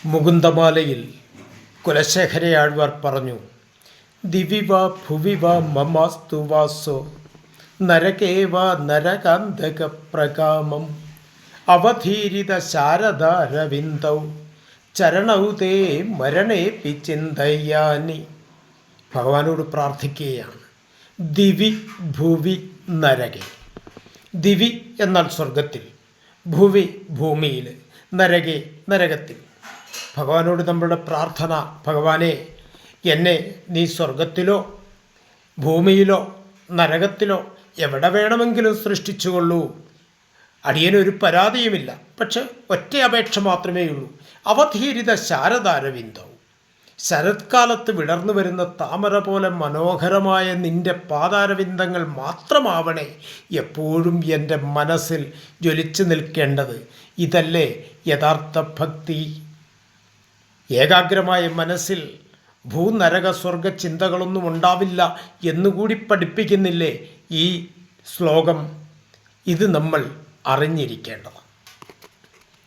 മുകുന്ദമാലയിൽ കുലശേഖരയാഴ്വാർ പറഞ്ഞു: ദിവിവ ഭുവിവ മമാസ്തു വാസോ നരകേവ നരകാന്തക പ്രകാമം അവധീരിത ശാരദാരവിന്ദൗ ചരണൗ തേ മരണേപി ചിന്തയാനി. ഭഗവാനോട് പ്രാർത്ഥിക്കുകയാണ്. ദിവി ഭുവി നരകെ. ദിവി എന്നാൽ സ്വർഗത്തിൽ, ഭുവി ഭൂമിയിൽ, നരകെ നരകത്തിൽ. ഭഗവാനോട് നമ്മളുടെ പ്രാർത്ഥന: ഭഗവാനെ, എന്നെ നീ സ്വർഗത്തിലോ ഭൂമിയിലോ നരകത്തിലോ എവിടെ വേണമെങ്കിലും സൃഷ്ടിച്ചുകൊള്ളൂ. അടിയനൊരു പരാതിയുമില്ല. പക്ഷെ ഒറ്റ അപേക്ഷ മാത്രമേ ഉള്ളൂ. അവധീരിത ശാരദാരവിന്ദവും. ശരത്കാലത്ത് വിടർന്നു വരുന്ന താമര പോലെ മനോഹരമായ നിൻ്റെ പാദാരവിന്ദങ്ങൾ മാത്രമാവണേ എപ്പോഴും എൻ്റെ മനസ്സിൽ ജ്വലിച്ചു നിൽക്കേണ്ടത്. ഇതല്ലേ യഥാർത്ഥ ഭക്തി. ഏകാഗ്രമായ മനസ്സിൽ ഭൂനരക സ്വർഗ ചിന്തകളൊന്നും ഉണ്ടാവില്ല എന്നുകൂടി പഠിപ്പിക്കുന്നില്ലേ ഈ ശ്ലോകം? ഇത് നമ്മൾ അറിഞ്ഞിരിക്കേണ്ടതാണ്.